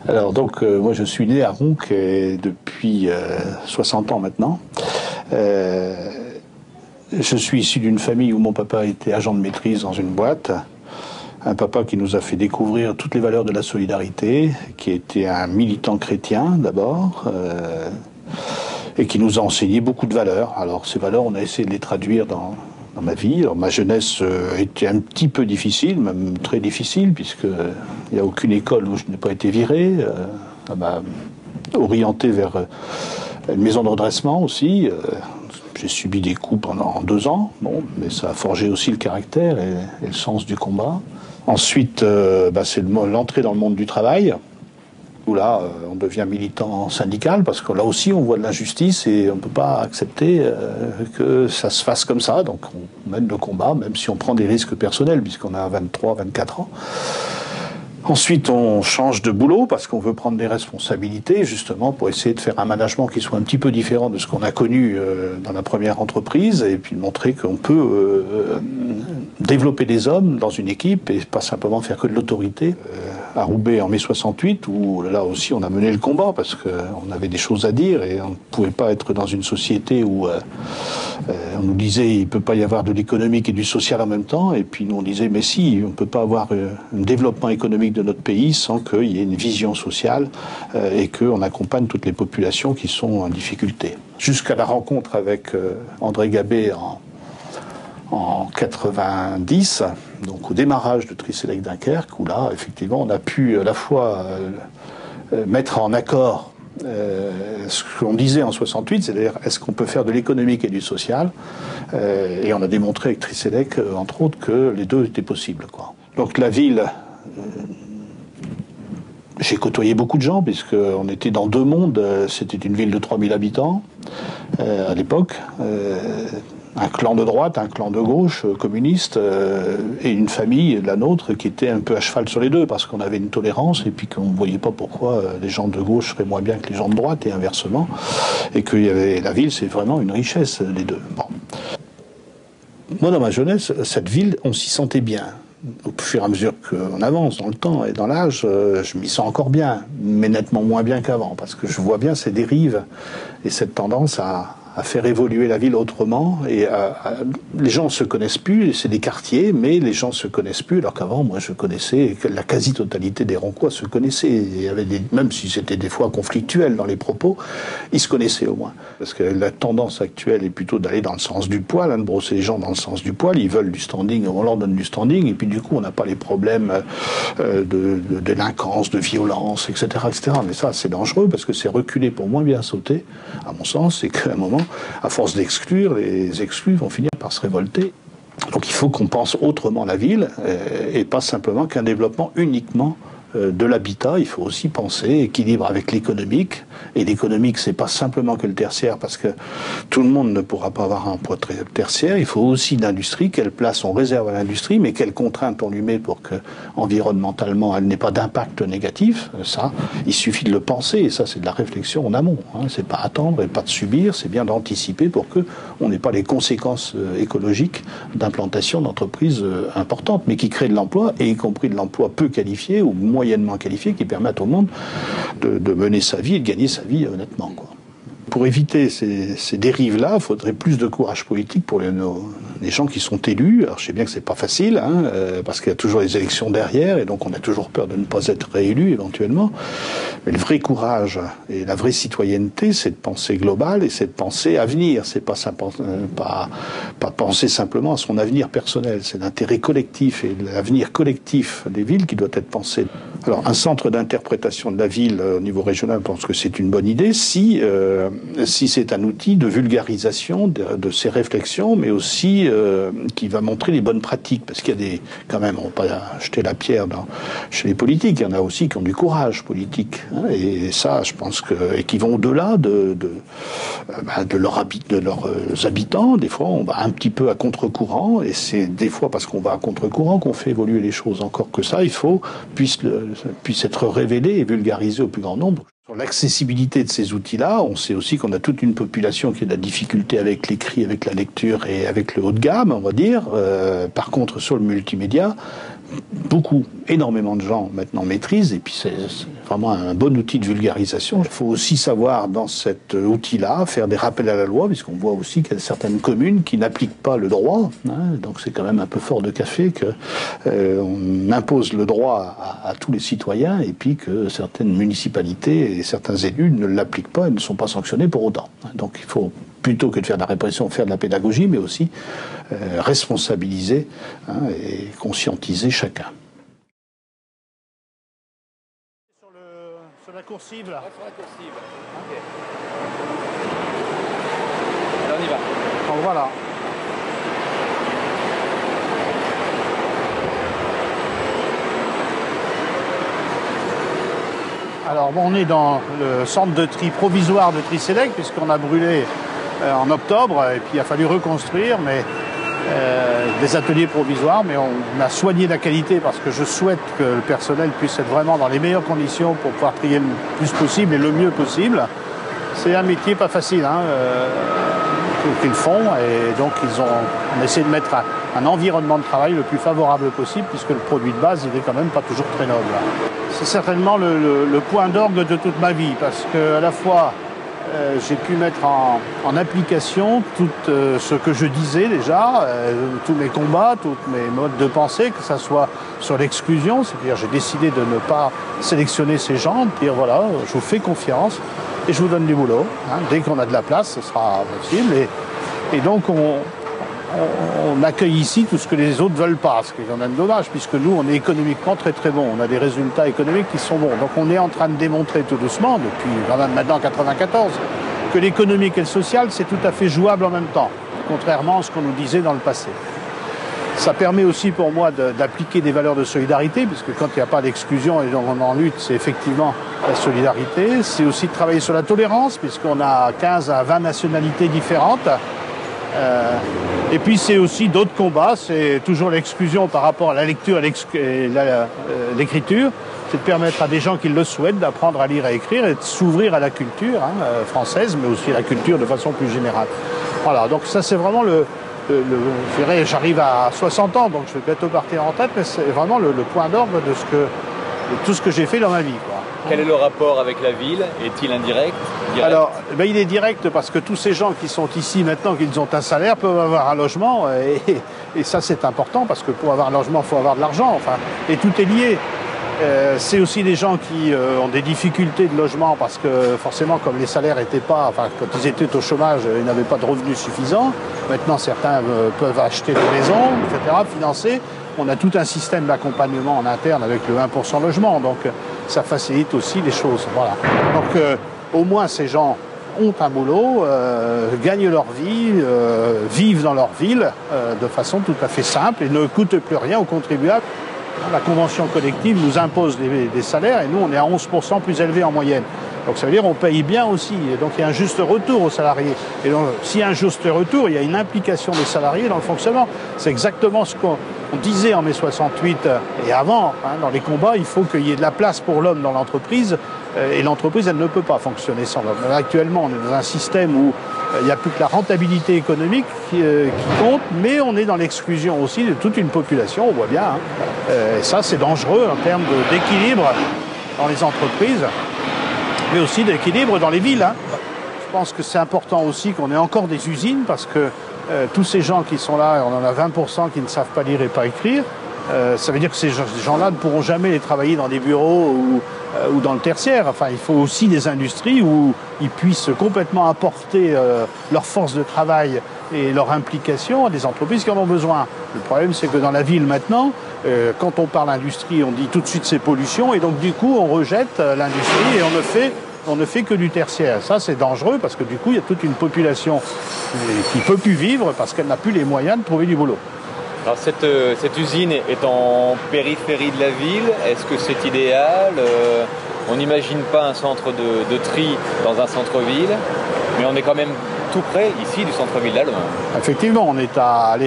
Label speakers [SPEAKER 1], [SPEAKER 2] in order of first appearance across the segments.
[SPEAKER 1] Alors donc moi je suis né à Ronc depuis 60 ans maintenant. Je suis issu d'une famille où mon papa était agent de maîtrise dans une boîte. Un papa qui nous a fait découvrir toutes les valeurs de la solidarité, qui était un militant chrétien d'abord, et qui nous a enseigné beaucoup de valeurs. Alors ces valeurs, on a essayé de les traduire dans ma vie. Alors, ma jeunesse était un petit peu difficile, même très difficile, puisqu'il n'y a aucune école où je n'ai pas été viré. Ça m'a orienté vers une maison de redressement aussi. J'ai subi des coups pendant 2 ans, bon, mais ça a forgé aussi le caractère et le sens du combat. Ensuite, c'est l'entrée dans le monde du travail, où là, on devient militant syndical, parce que là aussi, on voit de l'injustice et on ne peut pas accepter que ça se fasse comme ça. Donc, on mène le combat, même si on prend des risques personnels, puisqu'on a 23, 24 ans. Ensuite, on change de boulot parce qu'on veut prendre des responsabilités, justement, pour essayer de faire un management qui soit un petit peu différent de ce qu'on a connu dans la première entreprise, et puis montrer qu'on peut développer des hommes dans une équipe et pas simplement faire que de l'autorité. À Roubaix en mai 68, où là aussi on a mené le combat parce qu'on avait des choses à dire et on ne pouvait pas être dans une société où on nous disait il ne peut pas y avoir de l'économique et du social en même temps, et puis nous on disait mais si, on ne peut pas avoir un développement économique de notre pays sans qu'il y ait une vision sociale et qu'on accompagne toutes les populations qui sont en difficulté. Jusqu'à la rencontre avec André Gabet en 90, donc au démarrage de Tricelec Dunkerque, où là, effectivement, on a pu à la fois mettre en accord ce qu'on disait en 68, c'est-à-dire est-ce qu'on peut faire de l'économique et du social, et on a démontré avec Tricelec, entre autres, que les deux étaient possibles, quoi. Donc la ville, j'ai côtoyé beaucoup de gens, puisqu'on était dans 2 mondes. C'était une ville de 3000 habitants à l'époque. Un clan de droite, un clan de gauche, communiste, et une famille, la nôtre, qui était un peu à cheval sur les deux, parce qu'on avait une tolérance, et puis qu'on ne voyait pas pourquoi les gens de gauche seraient moins bien que les gens de droite, et inversement. Et qu'il y avait la ville, c'est vraiment une richesse, les deux. Bon. Moi, dans ma jeunesse, cette ville, on s'y sentait bien. Au fur et à mesure qu'on avance dans le temps et dans l'âge, je m'y sens encore bien, mais nettement moins bien qu'avant, parce que je vois bien ces dérives et cette tendance à faire évoluer la ville autrement. Et les gens ne se connaissent plus, c'est des quartiers, mais les gens ne se connaissent plus, alors qu'avant, moi, je connaissais, la quasi-totalité des Roncois se connaissaient. Il y avait même si c'était des fois conflictuel dans les propos, ils se connaissaient au moins. Parce que la tendance actuelle est plutôt d'aller dans le sens du poil, de brosser les gens dans le sens du poil. Ils veulent du standing, on leur donne du standing, et puis du coup, on n'a pas les problèmes de délinquance, de violence, etc., etc. Mais ça, c'est dangereux, parce que c'est reculer pour moins bien sauter, à mon sens, c'est qu'à un moment, à force d'exclure, les exclus vont finir par se révolter. Donc il faut qu'on pense autrement la ville, et pas simplement qu'un développement uniquement de l'habitat. Il faut aussi penser équilibre avec l'économique. Et l'économique, c'est pas simplement que le tertiaire, parce que tout le monde ne pourra pas avoir un emploi tertiaire. Il faut aussi l'industrie. Quelle place on réserve à l'industrie, mais quelles contraintes on lui met pour que, environnementalement, elle n'ait pas d'impact négatif. Ça, il suffit de le penser. Et ça, c'est de la réflexion en amont. C'est pas attendre et pas de subir. C'est bien d'anticiper pour que on n'ait pas les conséquences écologiques d'implantation d'entreprises importantes, mais qui créent de l'emploi, et y compris de l'emploi peu qualifié ou moyennement qualifié, qui permettent au monde de mener sa vie et de gagner sa vie honnêtement, quoi. Pour éviter ces dérives-là, il faudrait plus de courage politique pour les gens qui sont élus. Alors je sais bien que c'est pas facile, parce qu'il y a toujours les élections derrière, et donc on a toujours peur de ne pas être réélu éventuellement. Mais le vrai courage et la vraie citoyenneté, c'est de penser global et c'est de penser avenir. C'est pas penser simplement à son avenir personnel. C'est l'intérêt collectif et l'avenir collectif des villes qui doit être pensé. Alors un centre d'interprétation de la ville au niveau régional, je pense que c'est une bonne idée si c'est un outil de vulgarisation de ces réflexions, mais aussi qui va montrer les bonnes pratiques, parce qu'il y a quand même, on ne va pas jeter la pierre chez les politiques, il y en a aussi qui ont du courage politique, et ça, je pense et qui vont au-delà de leurs habitants. Des fois, on va un petit peu à contre-courant, et c'est des fois parce qu'on va à contre-courant qu'on fait évoluer les choses. Encore que ça, il faut puisse être révélé et vulgarisé au plus grand nombre. Sur l'accessibilité de ces outils-là, on sait aussi qu'on a toute une population qui a de la difficulté avec l'écrit, avec la lecture et avec le haut de gamme, on va dire. Par contre, sur le multimédia, énormément de gens maintenant maîtrisent, et puis c'est vraiment un bon outil de vulgarisation. Il faut aussi savoir, dans cet outil-là, faire des rappels à la loi, puisqu'on voit aussi qu'il y a certaines communes qui n'appliquent pas le droit, hein, donc c'est quand même un peu fort de café qu'on impose le droit à tous les citoyens, et puis que certaines municipalités et certains élus ne l'appliquent pas et ne sont pas sanctionnés pour autant. Donc il faut, plutôt que de faire de la répression, faire de la pédagogie, mais aussi responsabiliser, hein, et conscientiser chacun. Sur la coursive, là.
[SPEAKER 2] Ouais, sur la coursive. Ok. Alors on y va.
[SPEAKER 1] Donc voilà. Alors bon, on est dans le centre de tri provisoire de Tri-Sélect, puisqu'on a brûlé en octobre, et puis il a fallu reconstruire, mais des ateliers provisoires, mais on a soigné la qualité parce que je souhaite que le personnel puisse être vraiment dans les meilleures conditions pour pouvoir trier le plus possible et le mieux possible. C'est un métier pas facile, hein, qu'ils font, et donc on essaie de mettre un environnement de travail le plus favorable possible, puisque le produit de base, il est quand même pas toujours très noble. C'est certainement le point d'orgue de toute ma vie, parce que à la fois j'ai pu mettre en application tout ce que je disais déjà, tous mes combats, tous mes modes de pensée, que ce soit sur l'exclusion, c'est-à-dire j'ai décidé de ne pas sélectionner ces gens, de dire voilà, je vous fais confiance et je vous donne du boulot. Hein, dès qu'on a de la place, ce sera possible. Et donc on accueille ici tout ce que les autres ne veulent pas, ce qui est quand même dommage, puisque nous, on est économiquement très très bon. On a des résultats économiques qui sont bons. Donc on est en train de démontrer tout doucement, depuis quand même maintenant 1994, que l'économique et le social, c'est tout à fait jouable en même temps, contrairement à ce qu'on nous disait dans le passé. Ça permet aussi pour moi d'appliquer des valeurs de solidarité, puisque quand il n'y a pas d'exclusion et donc on en lutte, c'est effectivement la solidarité. C'est aussi de travailler sur la tolérance, puisqu'on a 15 à 20 nationalités différentes. Et puis c'est aussi d'autres combats, c'est toujours l'exclusion par rapport à la lecture et l'écriture. C'est de permettre à des gens qui le souhaitent d'apprendre à lire et écrire et de s'ouvrir à la culture française, mais aussi à la culture de façon plus générale. Voilà, donc ça c'est vraiment je dirais, j'arrive à 60 ans, donc je vais bientôt partir en retraite, mais c'est vraiment le point d'orgue de tout ce que j'ai fait dans ma vie, quoi.
[SPEAKER 2] Quel est le rapport avec la ville? Est-il indirect? Direct?
[SPEAKER 1] Alors, il est direct parce que tous ces gens qui sont ici maintenant, qu'ils ont un salaire, peuvent avoir un logement. Et ça, c'est important parce que pour avoir un logement, il faut avoir de l'argent. Enfin, et tout est lié. C'est aussi des gens qui ont des difficultés de logement parce que forcément, comme les salaires n'étaient pas, enfin, quand ils étaient au chômage, ils n'avaient pas de revenus suffisants. Maintenant, certains peuvent acheter des maisons, etc., financer. On a tout un système d'accompagnement en interne avec le 1% logement, donc ça facilite aussi les choses. Voilà. Donc au moins ces gens ont un boulot, gagnent leur vie, vivent dans leur ville de façon tout à fait simple et ne coûtent plus rien aux contribuables. La convention collective nous impose des salaires et nous on est à 11% plus élevés en moyenne. Donc ça veut dire qu'on paye bien aussi, et donc il y a un juste retour aux salariés. Et donc s'il y a un juste retour, il y a une implication des salariés dans le fonctionnement. C'est exactement ce qu'on disait en mai 68 et avant, hein, dans les combats, il faut qu'il y ait de la place pour l'homme dans l'entreprise, et l'entreprise, elle ne peut pas fonctionner sans l'homme. Actuellement, on est dans un système où il n'y a plus que la rentabilité économique qui compte, mais on est dans l'exclusion aussi de toute une population, on voit bien. Hein. Et ça, c'est dangereux en termes d'équilibre dans les entreprises, mais aussi d'équilibre dans les villes. Hein. Je pense que c'est important aussi qu'on ait encore des usines, parce que tous ces gens qui sont là, on en a 20% qui ne savent pas lire et pas écrire, ça veut dire que ces gens-là ne pourront jamais travailler dans des bureaux ou dans le tertiaire. Enfin, il faut aussi des industries où ils puissent complètement apporter leur force de travail et leur implication à des entreprises qui en ont besoin. Le problème, c'est que dans la ville maintenant, quand on parle industrie, on dit tout de suite c'est pollution, et donc du coup on rejette l'industrie et on ne fait que du tertiaire. Ça, c'est dangereux parce que du coup, il y a toute une population qui ne peut plus vivre parce qu'elle n'a plus les moyens de trouver du boulot.
[SPEAKER 2] Alors cette usine est en périphérie de la ville. Est-ce que c'est idéal? On n'imagine pas un centre de tri dans un centre-ville, mais on est quand même tout près ici du centre-ville d'Halluin.
[SPEAKER 1] Effectivement, on est à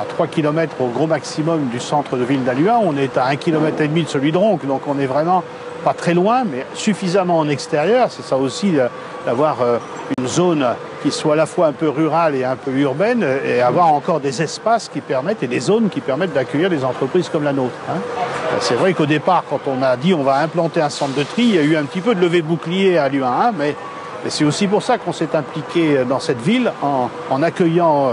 [SPEAKER 1] 3 km au gros maximum du centre de ville d'Halluin. On est à 1,5 km de celui de Ronques, donc on est vraiment pas très loin, mais suffisamment en extérieur. C'est ça aussi d'avoir une zone qui soit à la fois un peu rurale et un peu urbaine, et avoir encore des espaces qui permettent, et des zones qui permettent d'accueillir des entreprises comme la nôtre. C'est vrai qu'au départ, quand on a dit on va implanter un centre de tri, il y a eu un petit peu de levée de bouclier à Luin, mais c'est aussi pour ça qu'on s'est impliqué dans cette ville en accueillant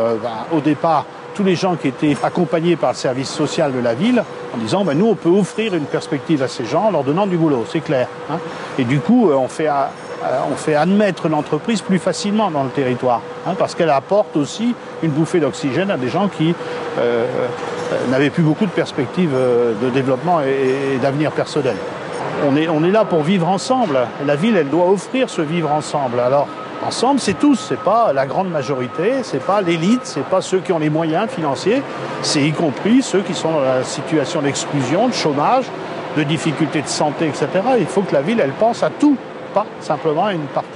[SPEAKER 1] au départ tous les gens qui étaient accompagnés par le service social de la ville, en disant nous on peut offrir une perspective à ces gens en leur donnant du boulot, c'est clair. Et du coup on fait admettre l'entreprise plus facilement dans le territoire, parce qu'elle apporte aussi une bouffée d'oxygène à des gens qui n'avaient plus beaucoup de perspectives de développement et d'avenir personnel. On est là pour vivre ensemble. La ville, elle doit offrir ce vivre ensemble. Alors, ensemble, c'est tous, c'est pas la grande majorité, c'est pas l'élite, c'est pas ceux qui ont les moyens financiers, c'est y compris ceux qui sont dans la situation d'exclusion, de chômage, de difficultés de santé, etc. Il faut que la ville, elle pense à tout, pas simplement à une partie.